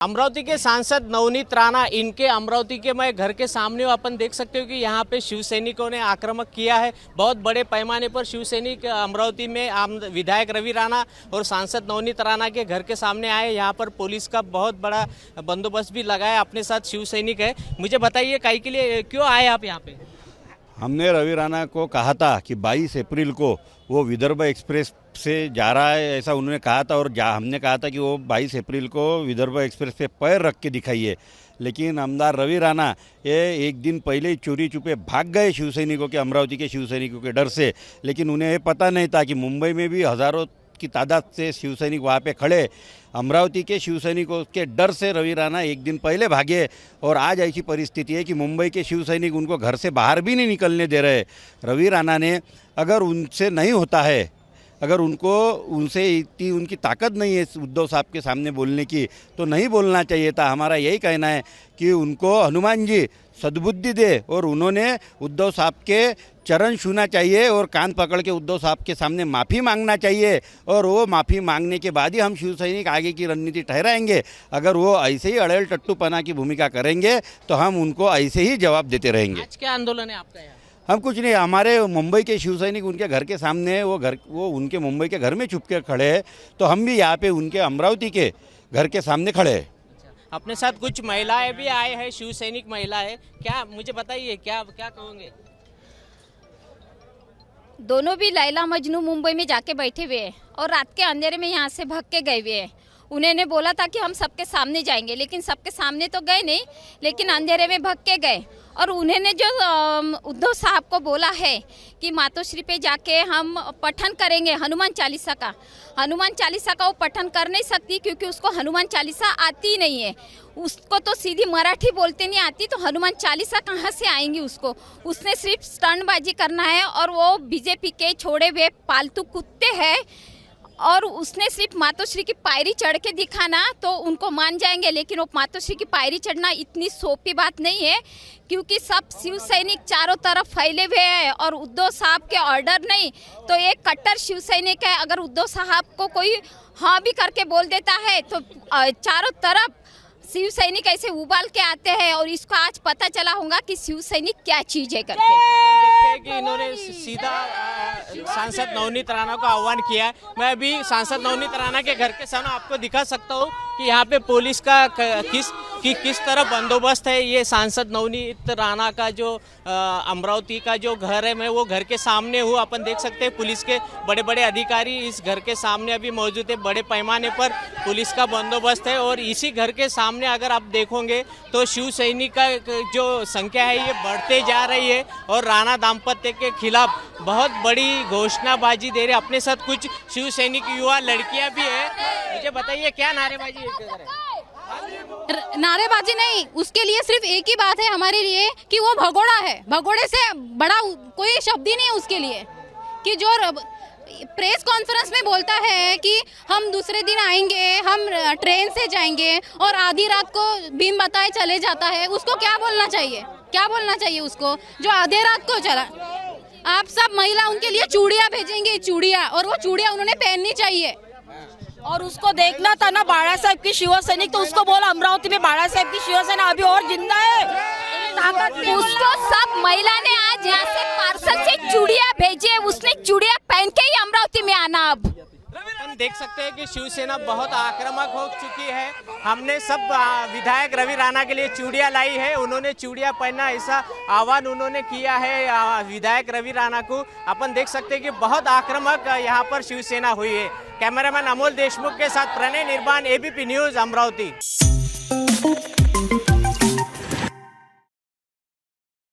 अमरावती के सांसद नवनीत राणा, इनके अमरावती के मैं घर के सामने अपन देख सकते हो कि यहाँ पे शिव सैनिकों ने आक्रामक किया है। बहुत बड़े पैमाने पर शिव सैनिक अमरावती में विधायक रवि राणा और सांसद नवनीत राणा के घर के सामने आए। यहाँ पर पुलिस का बहुत बड़ा बंदोबस्त भी लगाया। अपने साथ शिव सैनिक है। मुझे बताइए काहे के लिए क्यों आए आप यहाँ पे? हमने रवि राणा को कहा था कि 22 अप्रैल को वो विदर्भ एक्सप्रेस से जा रहा है, ऐसा उन्होंने कहा था। और हमने कहा था कि वो 22 अप्रैल को विदर्भ एक्सप्रेस पे पैर रख के दिखाइए। लेकिन आमदार रवि राणा ये एक दिन पहले ही चोरी छुपे भाग गए शिव सैनिकों के, अमरावती के शिव सैनिकों के डर से। लेकिन उन्हें पता नहीं था कि मुंबई में भी हज़ारों की तादाद से शिव सैनिक वहाँ पे खड़े। अमरावती के शिव सैनिकों के डर से रवि राणा एक दिन पहले भागे। और आज ऐसी परिस्थिति है कि मुंबई के शिव सैनिक उनको घर से बाहर भी नहीं निकलने दे रहे। रवि राणा ने अगर उनसे नहीं होता है, अगर उनसे इतनी उनकी ताकत नहीं है उद्धव साहब के सामने बोलने की, तो नहीं बोलना चाहिए था। हमारा यही कहना है कि उनको हनुमान जी सद्बुद्धि दे और उन्होंने उद्धव साहब के चरण छूना चाहिए और कान पकड़ के उद्धव साहब के सामने माफ़ी मांगना चाहिए। और वो माफ़ी मांगने के बाद ही हम शिव सैनिक आगे की रणनीति ठहराएंगे। अगर वो ऐसे ही अड़ेल टट्टूपना की भूमिका करेंगे तो हम उनको ऐसे ही जवाब देते रहेंगे। आज क्या आंदोलन है आपका यहाँ? हम कुछ नहीं, हमारे मुंबई के शिव सैनिक उनके घर के सामने वो उनके मुंबई के घर में छुप के खड़े हैं, तो हम भी यहाँ पे उनके अमरावती के घर के सामने खड़े हैं। अपने साथ कुछ महिलाएं भी आए हैं, शिव सैनिक महिला है। क्या मुझे बताइए क्या क्या कहोगे? दोनों भी लैला मजनू मुंबई में जाके बैठे हुए हैं और रात के अंधेरे में यहाँ से भाग के गए हुए हैं। उन्होंने बोला था कि हम सबके सामने जाएंगे, लेकिन सबके सामने तो गए नहीं, लेकिन अंधेरे में भाग के गए। और उन्होंने जो उद्धव साहब को बोला है कि मातोश्री पे जाके हम पठन करेंगे हनुमान चालीसा का, हनुमान चालीसा का वो पठन कर नहीं सकती क्योंकि उसको हनुमान चालीसा आती नहीं है। उसको तो सीधी मराठी बोलते नहीं आती, तो हनुमान चालीसा कहाँ से आएंगी उसको? उसने सिर्फ स्टंटबाजी करना है और वो बीजेपी के छोड़े हुए पालतू कुत्ते हैं। और उसने सिर्फ मातोश्री की पायरी चढ़ के दिखाना तो उनको मान जाएंगे, लेकिन वो मातोश्री की पायरी चढ़ना इतनी सोपी बात नहीं है क्योंकि सब शिव सैनिक चारों तरफ फैले हुए हैं और उद्धव साहब के ऑर्डर नहीं तो एक कट्टर शिव सैनिक है। अगर उद्धव साहब को कोई हाँ भी करके बोल देता है तो चारों तरफ शिव सैनिक ऐसे उबाल के आते हैं। और इसको आज पता चला होगा कि शिव सैनिक क्या चीज है करके। देखते हैं कि इन्होंने सीधा सांसद नवनीत राणा को आह्वान किया है। मैं अभी सांसद नवनीत राणा के घर के सामने आपको दिखा सकता हूँ कि यहाँ पे पुलिस का किस तरह बंदोबस्त है। ये सांसद नवनीत राणा का जो अमरावती का जो घर है, मैं वो घर के सामने हूँ। अपन देख सकते हैं पुलिस के बड़े बड़े अधिकारी इस घर के सामने अभी मौजूद है। बड़े पैमाने पर पुलिस का बंदोबस्त है और इसी घर के सामने अगर आप देखोगे तो शिव सैनिक का जो संख्या है ये बढ़ते जा रही है और राणा दाम्पत्य के खिलाफ बहुत बड़ी घोषणाबाजी दे रहे। अपने साथ कुछ शिव सैनिक युवा लड़कियां भी है। मुझे बताइए क्या नारेबाजी कर रहे हैं? नारेबाजी नहीं, उसके लिए सिर्फ एक ही बात है हमारे लिए कि वो भगोड़ा है। भगोड़े से बड़ा कोई शब्द ही नहीं है उसके लिए। कि जो प्रेस कॉन्फ्रेंस में बोलता है कि हम दूसरे दिन आएंगे, हम ट्रेन से जाएंगे और आधी रात को बीम बताए चले जाता है, उसको क्या बोलना चाहिए? क्या बोलना चाहिए उसको जो आधे रात को चला? आप सब महिला उनके लिए चूड़ियाँ भेजेंगे, चूड़ियाँ, और वो चूड़ियाँ उन्होंने पहननी चाहिए। और उसको देखना था ना बाड़ा साहब की शिव सैनिक, तो उसको बोला अमरावती में बाड़ा साहब की शिव सेना अभी और जिंदा है। उसको सब महिला ने आज यहाँ से पार्सल से चूड़ियाँ भेजे, उसने चूड़ियाँ पहन के ही अमरावती में आना। अब हम देख सकते हैं कि शिवसेना बहुत आक्रामक हो चुकी है। हमने सब विधायक रवि राणा के लिए चूड़ियाँ लाई है, उन्होंने चूड़ियाँ पहनना ऐसा आह्वान उन्होंने किया है विधायक रवि राणा को। अपन देख सकते हैं कि बहुत आक्रामक यहाँ पर शिवसेना हुई है। कैमरामैन अमोल देशमुख के साथ प्रणय निर्बान, एबीपी न्यूज़, अमरावती।